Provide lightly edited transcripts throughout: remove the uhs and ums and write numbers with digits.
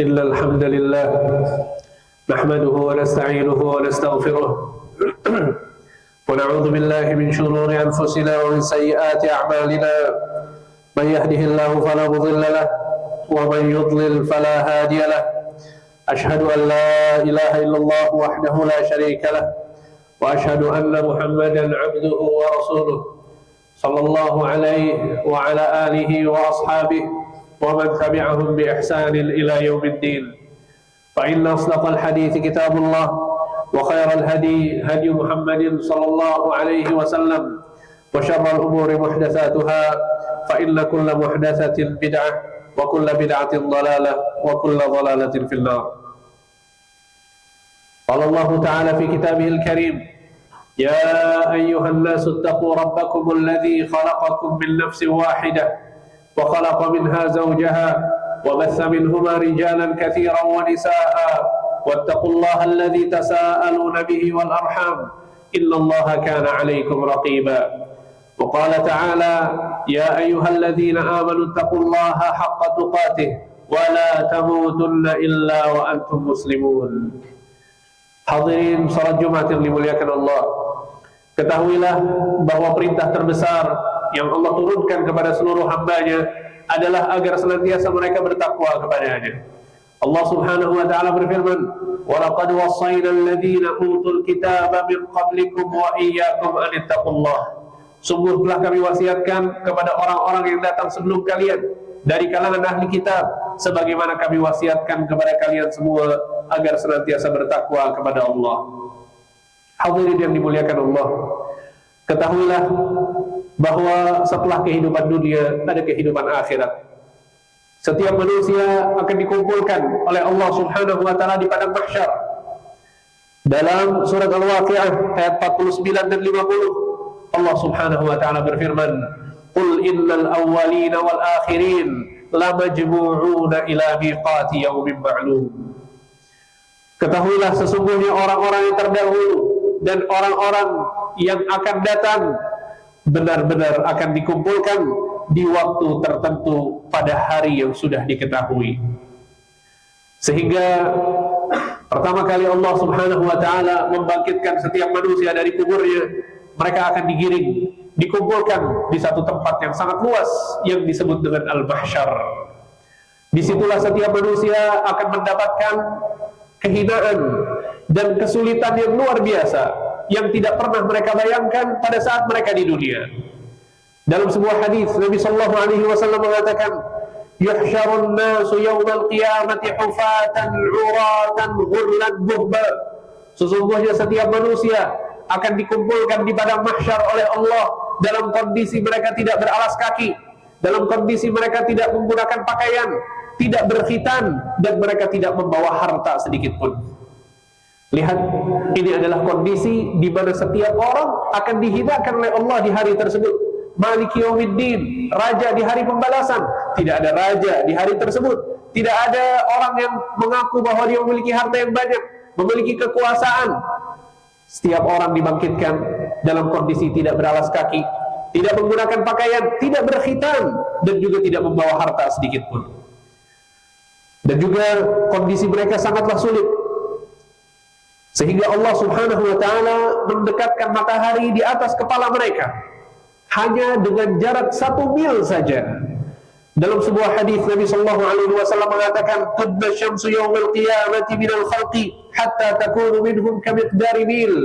إن الحمد لله نحمده ونستعينه ونستغفره ونعوذ بالله من شرور أنفسنا ومن سيئات أعمالنا من يهده الله فلا مضل له ومن يضلل فلا هادي له أشهد أن لا إله إلا الله وحده لا شريك له وأشهد أن محمدا عبده ورسوله صلى الله عليه وعلى آله وأصحابه ومن تبعهم بإحسان إلى يوم الدين. فإن أصدق الحديث كتاب الله وخير الهدي هدي محمد صلى الله عليه وسلم وشر الأمور محدثاتها فإن كل محدثة بدعة وكل بدعة ضلالة وكل ضلالة في النار. قال الله تعالى في كتابه الكريم: يا أيها الناس اتقوا ربكم الذي خلقكم من نفس واحدة وخلق منها زوجها وبث منهما رجالا كثيرا ونساء واتقوا الله الذي تساءلون به والأرحام إن الله كان عليكم رقيبا. وقال تعالى: يا أيها الذين آمنوا اتقوا الله حق تقاته ولا تموتن إلا وأنتم مسلمون. Hadirin salat Jumat yang dimuliakan Allah, ketahuilah bahwa perintah terbesar yang Allah turunkan kepada seluruh hambanya adalah agar senantiasa mereka bertakwa kepadanya. Allah Subhanahu wa taala berfirman: "Wa laqad wassayna alladziina utul kitaba min qablikum wa iyyakum an ittaqullah." Sungguh telah kami wasiatkan kepada orang-orang yang datang sebelum kalian dari kalangan ahli kitab, sebagaimana kami wasiatkan kepada kalian semua agar senantiasa bertakwa kepada Allah. Hadirin yang dimuliakan Allah, ketahuilah bahwa setelah kehidupan dunia ada kehidupan akhirat. Setiap manusia akan dikumpulkan oleh Allah Subhanahu wa taala di padang mahsyar. Dalam surat Al-Waqi'ah ayat 49 dan 50, Allah Subhanahu wa taala berfirman: "Qul innal awwalina wal akhirin lamajmu'una ila miqati yaumin ma'lum." Ketahuilah sesungguhnya orang-orang yang terdahulu dan orang-orang yang akan datang benar-benar akan dikumpulkan di waktu tertentu pada hari yang sudah diketahui. Sehingga pertama kali Allah Subhanahu wa taala membangkitkan setiap manusia dari kuburnya, mereka akan digiring, dikumpulkan di satu tempat yang sangat luas yang disebut dengan Al-Mahsyar. Disitulah setiap manusia akan mendapatkan kehinaan dan kesulitan yang luar biasa yang tidak pernah mereka bayangkan pada saat mereka di dunia. Dalam sebuah hadis Nabi sallallahu alaihi wasallam mengatakan: "Yuhsyarun nasu yaumal qiyamati hufatan 'uratan ghurlan buhba." Sesungguhnya setiap manusia akan dikumpulkan di padang mahsyar oleh Allah dalam kondisi mereka tidak beralas kaki, dalam kondisi mereka tidak menggunakan pakaian, tidak berkhitan, dan mereka tidak membawa harta sedikit pun. Lihat, ini adalah kondisi di mana setiap orang akan dihinakan oleh Allah di hari tersebut. Maliki yaumiddin, raja di hari pembalasan. Tidak ada raja di hari tersebut. Tidak ada orang yang mengaku bahwa dia memiliki harta yang banyak, memiliki kekuasaan. Setiap orang dibangkitkan dalam kondisi tidak beralas kaki, tidak menggunakan pakaian, tidak berkhitan, dan juga tidak membawa harta sedikit pun. Dan juga kondisi mereka sangatlah sulit, sehingga Allah Subhanahu wa taala mendekatkan matahari di atas kepala mereka hanya dengan jarak 1 mil saja. Dalam sebuah hadis Nabi sallallahu alaihi wasallam mengatakan: "Tudna syamsu yaumal qiyamati minal khalqi hatta takunu minhum kamiqdari mil."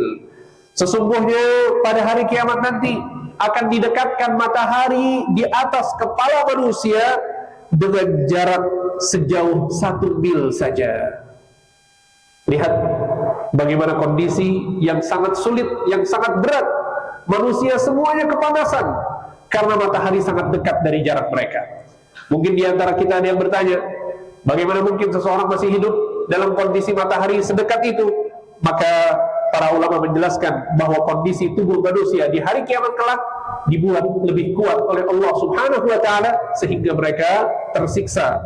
Sesungguhnya pada hari kiamat nanti akan didekatkan matahari di atas kepala manusia dengan jarak sejauh 1 mil saja. Lihat bagaimana kondisi yang sangat sulit, yang sangat berat. Manusia semuanya kepanasan karena matahari sangat dekat dari jarak mereka. Mungkin di antara kita ada yang bertanya, bagaimana mungkin seseorang masih hidup dalam kondisi matahari sedekat itu? Maka para ulama menjelaskan bahwa kondisi tubuh manusia di hari kiamat kelak dibuat lebih kuat oleh Allah Subhanahu wa taala sehingga mereka tersiksa,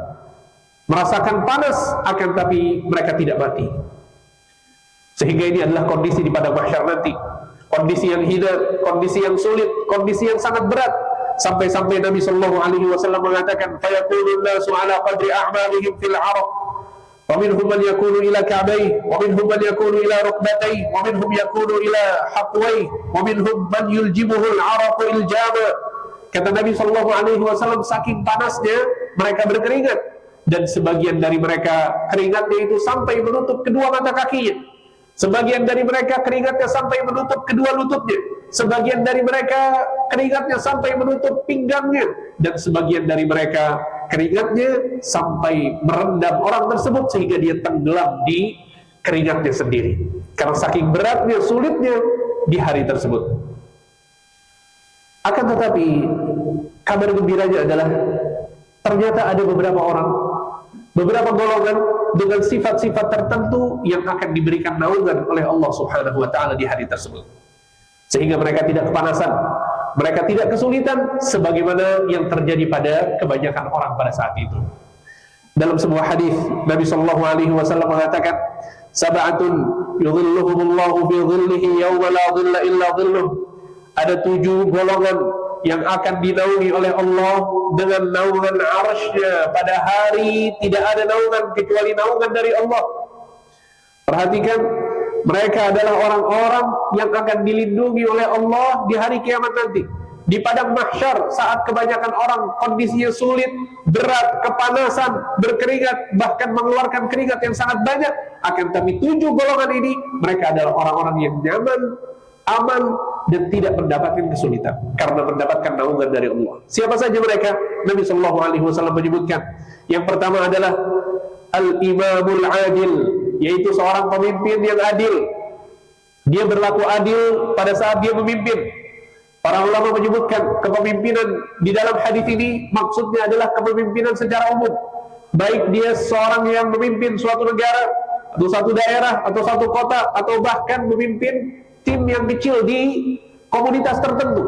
merasakan panas akan tapi mereka tidak mati. Sehingga ini adalah kondisi di padang mahsyar nanti. Kondisi yang hina, kondisi yang sulit, kondisi yang sangat berat. Sampai-sampai Nabi sallallahu alaihi wasallam mengatakan, "Fayaqulun nasu ala qadri a'malihim fil 'araq." wa minhum man yakunu ila ka'bayhi, wa minhum man yakunu ila rukbatayhi, wa minhum yakunu ila haqwayhi, wa minhum man yuljimuhu al-'araqu iljama. Kata Nabi sallallahu alaihi wasallam, saking panasnya mereka berkeringat, dan sebagian dari mereka keringatnya itu sampai menutup kedua mata kakinya, sebagian dari mereka keringatnya sampai menutup kedua lututnya, sebagian dari mereka keringatnya sampai menutup pinggangnya, dan sebagian dari mereka keringatnya sampai merendam orang tersebut sehingga dia tenggelam di keringatnya sendiri, karena saking beratnya, sulitnya di hari tersebut. Akan tetapi kabar gembiranya adalah ternyata ada beberapa orang, beberapa golongan dengan sifat-sifat tertentu yang akan diberikan naungan oleh Allah Subhanahu wa Ta'ala di hari tersebut, sehingga mereka tidak kepanasan, mereka tidak kesulitan sebagaimana yang terjadi pada kebanyakan orang pada saat itu. Dalam sebuah hadis Nabi sallallahu alaihi wasallam mengatakan, sab'atun yudhilluhumullahu fi dhillihi yawma la dhilla illa dhilluh. Ada 7 golongan yang akan dinaungi oleh Allah dengan naungan arsy-Nya pada hari tidak ada naungan kecuali naungan dari Allah. Perhatikan, mereka adalah orang-orang yang akan dilindungi oleh Allah di hari kiamat nanti. Di padang mahsyar, saat kebanyakan orang kondisinya sulit, berat, kepanasan, berkeringat, bahkan mengeluarkan keringat yang sangat banyak, akan tapi 7 golongan ini, mereka adalah orang-orang yang nyaman, aman, dan tidak mendapatkan kesulitan karena mendapatkan naungan dari Allah. Siapa saja mereka? Nabi sallallahu alaihi wasallam menyebutkan, yang pertama adalah al-imamul adil, yaitu seorang pemimpin yang adil. Dia berlaku adil pada saat dia memimpin. Para ulama menyebutkan kepemimpinan di dalam hadis ini maksudnya adalah kepemimpinan secara umum, baik dia seorang yang memimpin suatu negara atau satu daerah atau satu kota, atau bahkan memimpin tim yang kecil di komunitas tertentu.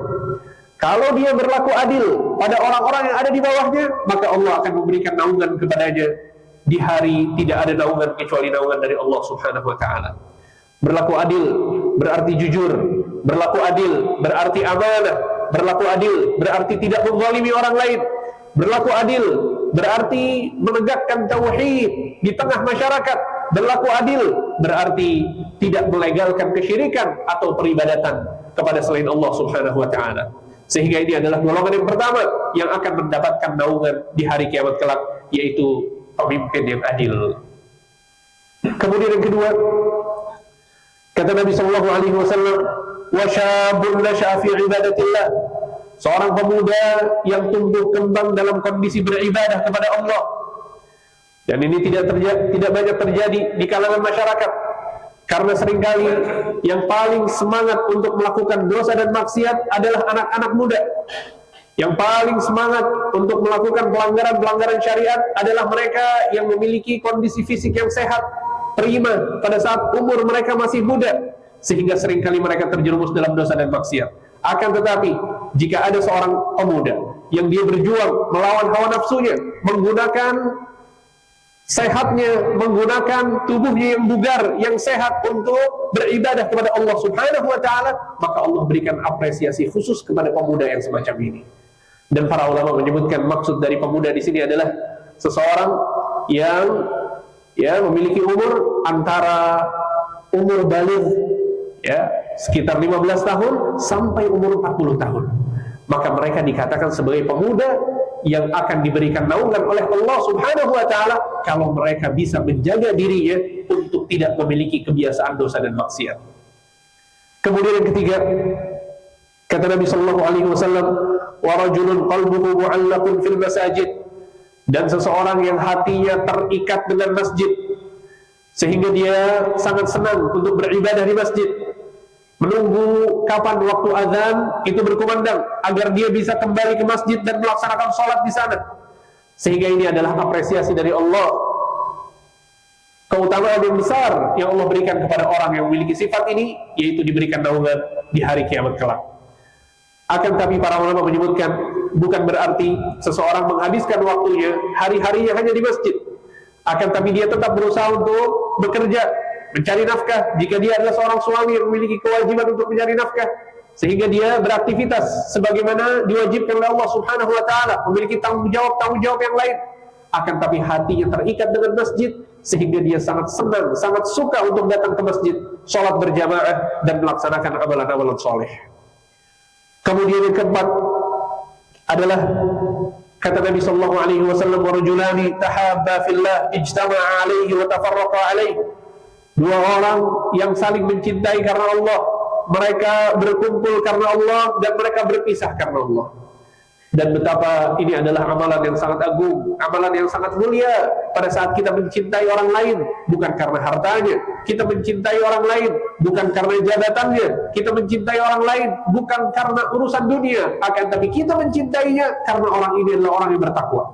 Kalau dia berlaku adil pada orang-orang yang ada di bawahnya, maka Allah akan memberikan naungan kepadanya di hari tidak ada naungan kecuali naungan dari Allah Subhanahu wa Ta'ala. Berlaku adil berarti jujur, berlaku adil berarti amanah, berlaku adil berarti tidak menzalimi orang lain, berlaku adil berarti menegakkan tauhid di tengah masyarakat, berlaku adil berarti tidak melegalkan kesyirikan atau peribadatan kepada selain Allah Subhanahu wa Ta'ala. Sehingga ini adalah golongan yang pertama yang akan mendapatkan naungan di hari kiamat kelak, yaitu pemimpin yang adil. Kemudian yang kedua, kata Nabi sallallahu alaihi wasallam, wa syabun nasha'a fi ibadatillah, seorang pemuda yang tumbuh kembang dalam kondisi beribadah kepada Allah. Dan ini tidak banyak terjadi di kalangan masyarakat, karena seringkali yang paling semangat untuk melakukan dosa dan maksiat adalah anak-anak muda. Yang paling semangat untuk melakukan pelanggaran-pelanggaran syariat adalah mereka yang memiliki kondisi fisik yang sehat, prima pada saat umur mereka masih muda, sehingga seringkali mereka terjerumus dalam dosa dan maksiat. Akan tetapi, jika ada seorang pemuda yang dia berjuang melawan hawa nafsunya, menggunakan sehatnya, menggunakan tubuhnya yang bugar, yang sehat untuk beribadah kepada Allah Subhanahu wa Ta'ala, maka Allah berikan apresiasi khusus kepada pemuda yang semacam ini. Dan para ulama menyebutkan maksud dari pemuda di sini adalah seseorang yang memiliki umur antara umur baligh, sekitar 15 tahun sampai umur 40 tahun. Maka mereka dikatakan sebagai pemuda yang akan diberikan naungan oleh Allah Subhanahu wa Ta'ala kalau mereka bisa menjaga dirinya untuk tidak memiliki kebiasaan dosa dan maksiat. Kemudian yang ketiga, kata Nabi sallallahu alaihi wasallam, wa rajulun qalbuhu mu'allaqun fil masajid, dan seseorang yang hatinya terikat dengan masjid sehingga dia sangat senang untuk beribadah di masjid, menunggu kapan waktu azan itu berkumandang agar dia bisa kembali ke masjid dan melaksanakan sholat di sana. Sehingga ini adalah apresiasi dari Allah, keutamaan yang besar yang Allah berikan kepada orang yang memiliki sifat ini, yaitu diberikan naungan di hari kiamat kelak. Akan tapi para ulama menyebutkan, bukan berarti seseorang menghabiskan waktunya, hari-harinya hanya di masjid. Akan tapi dia tetap berusaha untuk bekerja, mencari nafkah, jika dia adalah seorang suami yang memiliki kewajiban untuk mencari nafkah, sehingga dia beraktivitas sebagaimana diwajibkan oleh Allah Subhanahu wa Ta'ala, memiliki tanggung jawab yang lain. akan tapi hatinya terikat dengan masjid, sehingga dia sangat senang, sangat suka untuk datang ke masjid, sholat berjamaah, dan melaksanakan amalan-amalan soleh. Kemudian yang keempat adalah kata Nabi sallallahu alaihi wasallam, "Warajulani tahabba fillah ijtama'a alaihi wa tafarraqa alaihi." Dua orang yang saling mencintai karena Allah, mereka berkumpul karena Allah dan mereka berpisah karena Allah. Dan betapa ini adalah amalan yang sangat agung, amalan yang sangat mulia pada saat kita mencintai orang lain bukan karena hartanya, kita mencintai orang lain bukan karena jabatannya, kita mencintai orang lain bukan karena urusan dunia, akan tapi kita mencintainya karena orang ini adalah orang yang bertakwa.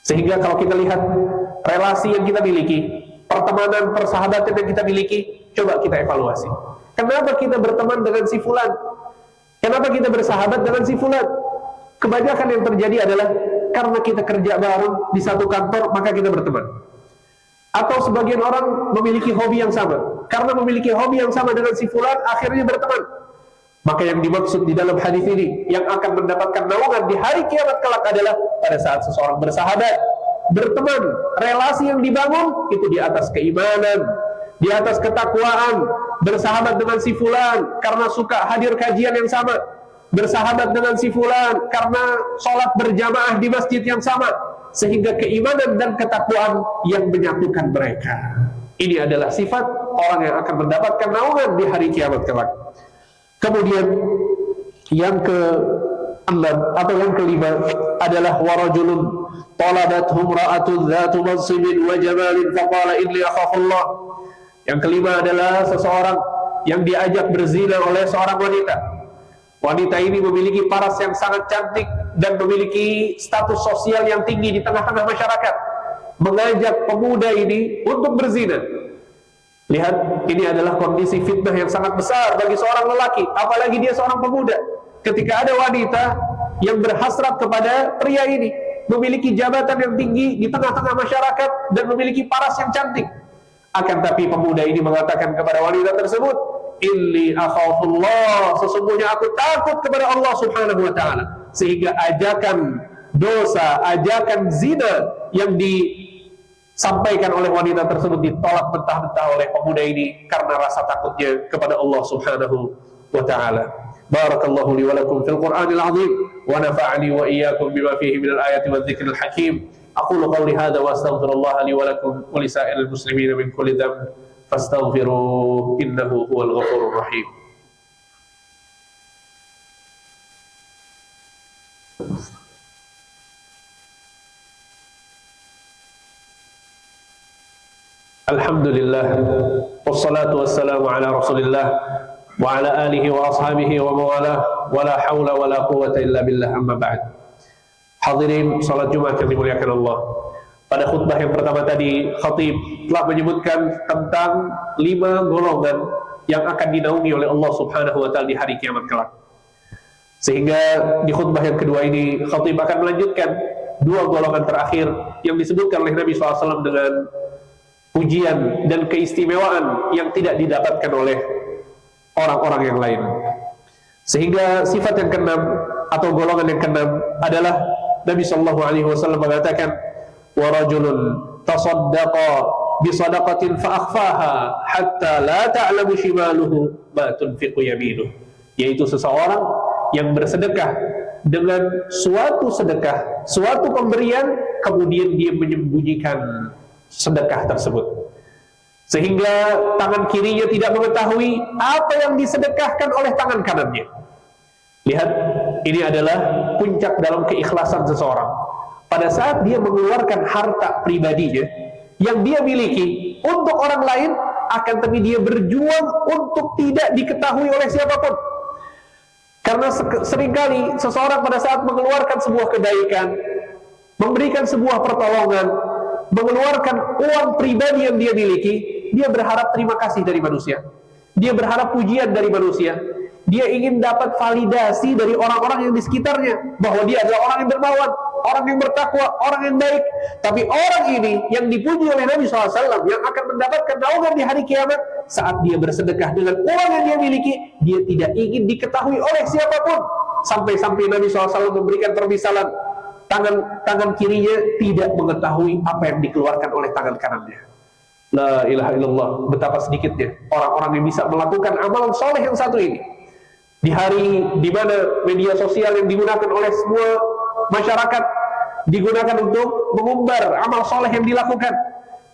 Sehingga kalau kita lihat relasi yang kita miliki, pertemanan, persahabatan yang kita miliki, coba kita evaluasi. Kenapa kita berteman dengan si fulan? Kenapa kita bersahabat dengan si fulan? Kebanyakan yang terjadi adalah karena kita kerja bareng di satu kantor, maka kita berteman. Atau sebagian orang memiliki hobi yang sama. Karena memiliki hobi yang sama dengan si fulan, akhirnya berteman. Maka yang dimaksud di dalam hadis ini, yang akan mendapatkan naungan di hari kiamat kelak adalah pada saat seseorang bersahabat, berteman, relasi yang dibangun itu di atas keimanan, di atas ketakwaan, bersahabat dengan si fulan karena suka hadir kajian yang sama, bersahabat dengan si fulan karena sholat berjamaah di masjid yang sama, sehingga keimanan dan ketakwaan yang menyatukan mereka. Ini adalah sifat orang yang akan mendapatkan naungan di hari kiamat kelak. Kemudian yang keenam atau yang kelima adalah warajulun talabathu imra'atun dzatu mansibin wa jamalin faqala inni akhafullah. Yang kelima adalah seseorang yang diajak berzina oleh seorang wanita. Wanita ini memiliki paras yang sangat cantik dan memiliki status sosial yang tinggi di tengah-tengah masyarakat, mengajak pemuda ini untuk berzina. Lihat, ini adalah kondisi fitnah yang sangat besar bagi seorang lelaki, apalagi dia seorang pemuda. Ketika ada wanita yang berhasrat kepada pria ini, memiliki jabatan yang tinggi di tengah-tengah masyarakat dan memiliki paras yang cantik, akan tapi pemuda ini mengatakan kepada wanita tersebut, "Inni akhafullah," sesungguhnya aku takut kepada Allah subhanahu wa ta'ala. Sehingga ajakan dosa, ajakan zina yang disampaikan oleh wanita tersebut ditolak mentah-mentah oleh pemuda ini karena rasa takutnya kepada Allah subhanahu wa ta'ala. Barakallahu li wa lakum fil Qur'anil azim wa nafa'ani wa iyyakum bima fihi minal ayati wa dzikril hakim. Aqulu qawli hadza wa astaghfirullah li wa lakum wa li sa'iril muslimin min kulli dhanb fastaghfiruhu innahu huwal ghafurur rahim. Alhamdulillah wassalatu wassalamu ala Rasulillah wa ala alihi wa ashabihi wa mawalah wa la haula wa la quwwata illa billah, amma ba'd. Hadirin salat Jumat yang dimuliakan Allah. Pada khutbah yang pertama tadi, khatib telah menyebutkan tentang 5 golongan yang akan dinaungi oleh Allah subhanahu wa ta'ala di hari kiamat kelak. Sehingga di khutbah yang kedua ini, khatib akan melanjutkan 2 golongan terakhir yang disebutkan oleh Nabi SAW dengan pujian dan keistimewaan yang tidak didapatkan oleh orang-orang yang lain. Sehingga sifat yang keenam atau golongan yang keenam adalah Nabi SAW mengatakan, warajulun tasaddaqa bisadaqatin fa'akhfaha hatta la ta'lamu shimaluhu ma tunfiqu yaminuh, yaitu seseorang yang bersedekah dengan suatu sedekah, suatu pemberian, kemudian dia menyembunyikan sedekah tersebut sehingga tangan kirinya tidak mengetahui apa yang disedekahkan oleh tangan kanannya. Lihat, ini adalah puncak dalam keikhlasan seseorang. Pada saat dia mengeluarkan harta pribadinya yang dia miliki untuk orang lain, akan tapi dia berjuang untuk tidak diketahui oleh siapapun. Karena seringkali seseorang pada saat mengeluarkan sebuah kebaikan, memberikan sebuah pertolongan, mengeluarkan uang pribadi yang dia miliki, dia berharap terima kasih dari manusia, dia berharap pujian dari manusia, dia ingin dapat validasi dari orang-orang yang di sekitarnya bahwa dia adalah orang yang dermawan, orang yang bertakwa, orang yang baik. Tapi orang ini yang dipuji oleh Nabi SAW, yang akan mendapatkan naungan di hari kiamat, saat dia bersedekah dengan uang yang dia miliki, dia tidak ingin diketahui oleh siapapun. Sampai-sampai Nabi SAW memberikan permisalan, tangan kirinya tidak mengetahui apa yang dikeluarkan oleh tangan kanannya. La ilaha illallah, betapa sedikitnya orang-orang yang bisa melakukan amalan soleh yang satu ini. Di hari di mana media sosial yang digunakan oleh semua masyarakat digunakan untuk mengumbar amal soleh yang dilakukan.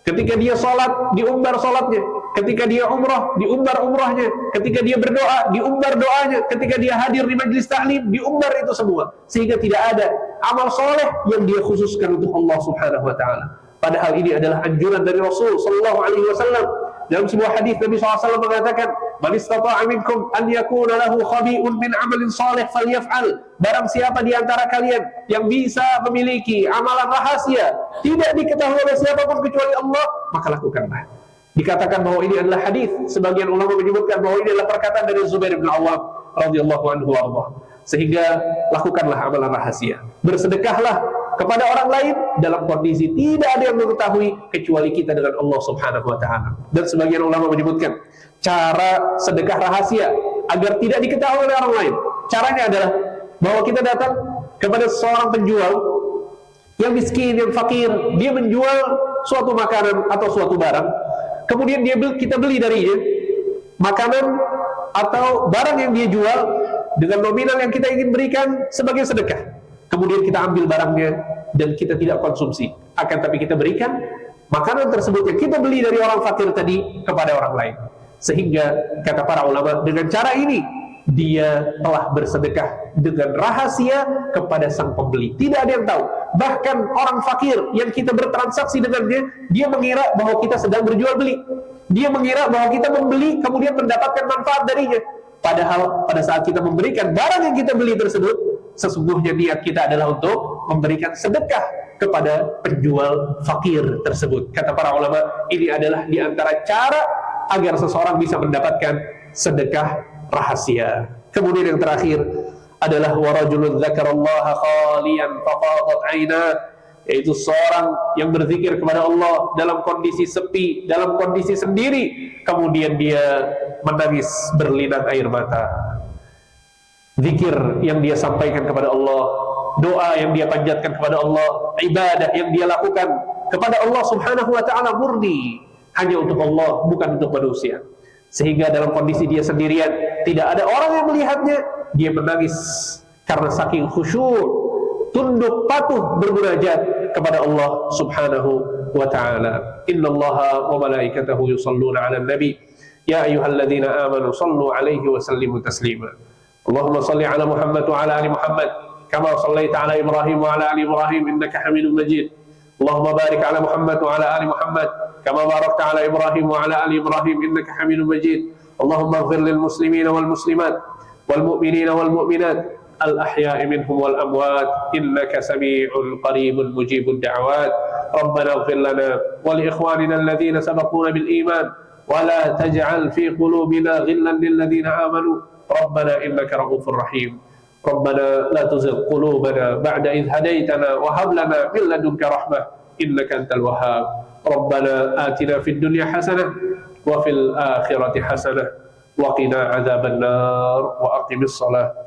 Ketika dia sholat, diumbar sholatnya. Ketika dia umrah, diumbar umrahnya. Ketika dia berdoa, diumbar doanya. Ketika dia hadir di majlis taklim, diumbar itu semua. Sehingga tidak ada amal soleh yang dia khususkan untuk Allah Subhanahu Wa Taala. Padahal ini adalah anjuran dari Rasul Sallallahu Alaihi Wasallam. Dalam sebuah hadis Nabi SAW mengatakan, "Man istata'a minkum an yakuna lahu khabi'un min amalin salih falyaf'al." Barang siapa di antara kalian yang bisa memiliki amalan rahasia, tidak diketahui oleh siapapun kecuali Allah, maka lakukanlah. Dikatakan bahwa ini adalah hadis. Sebagian ulama menyebutkan bahwa ini adalah perkataan dari Zubair bin Awwam radhiyallahu anhu warḍah. Sehingga lakukanlah amalan rahasia. Bersedekahlah kepada orang lain dalam kondisi tidak ada yang mengetahui kecuali kita dengan Allah Subhanahu Wa Taala. Dan sebagian ulama menyebutkan cara sedekah rahasia agar tidak diketahui oleh orang lain. Caranya adalah bahwa kita datang kepada seorang penjual yang miskin, yang fakir, dia menjual suatu makanan atau suatu barang, kemudian kita beli darinya makanan atau barang yang dia jual dengan nominal yang kita ingin berikan sebagai sedekah. Kemudian kita ambil barangnya dan kita tidak konsumsi, akan tapi kita berikan makanan tersebut yang kita beli dari orang fakir tadi kepada orang lain. Sehingga kata para ulama, dengan cara ini dia telah bersedekah dengan rahasia kepada sang pembeli. Tidak ada yang tahu. Bahkan orang fakir yang kita bertransaksi dengannya, dia mengira bahwa kita sedang berjual beli. Dia mengira bahwa kita membeli kemudian mendapatkan manfaat darinya. Padahal pada saat kita memberikan barang yang kita beli tersebut, sesungguhnya niat kita adalah untuk memberikan sedekah kepada penjual fakir tersebut. Kata para ulama, ini adalah di antara cara agar seseorang bisa mendapatkan sedekah rahasia. Kemudian yang terakhir adalah warajulun dzakarallaha khaliyan fafadat 'ainah, yaitu seorang yang berzikir kepada Allah dalam kondisi sepi, dalam kondisi sendiri, kemudian dia menangis berlinang air mata. Zikir yang dia sampaikan kepada Allah, doa yang dia panjatkan kepada Allah, ibadah yang dia lakukan kepada Allah Subhanahu Wa Taala murni hanya untuk Allah, bukan untuk manusia. Sehingga dalam kondisi dia sendirian, tidak ada orang yang melihatnya, dia menangis karena saking khusyuk, tunduk patuh bermunajat kepada Allah Subhanahu wa Ta'ala. Innallaha wa malaikatahu yusalluna 'alan nabi ya ayyuhalladzina amanu sallu 'alaihi wa sallimu taslima. Allahumma salli 'ala Muhammad wa 'ala ali Muhammad kama shallaita 'ala Ibrahim wa 'ala ali Ibrahim innaka Hamidum Majid. Allahumma barik 'ala Muhammad wa 'ala ali Muhammad kama barakta 'ala Ibrahim wa 'ala ali Ibrahim innaka Hamidum Majid. Allahumma ighfir lil muslimina wal muslimat wal mu'minina wal mu'minat الأحياء منهم والأموات إنك سميع قريب مجيب الدعوات. ربنا اغفر لنا ولإخواننا الذين سبقونا بالإيمان ولا تجعل في قلوبنا غلا للذين آمنوا ربنا إنك رؤوف رحيم. ربنا لا تزغ قلوبنا بعد إذ هديتنا وهب لنا من لدنك رحمة إنك أنت الوهاب. ربنا آتنا في الدنيا حسنة وفي الآخرة حسنة وقنا عذاب النار وأقم الصلاة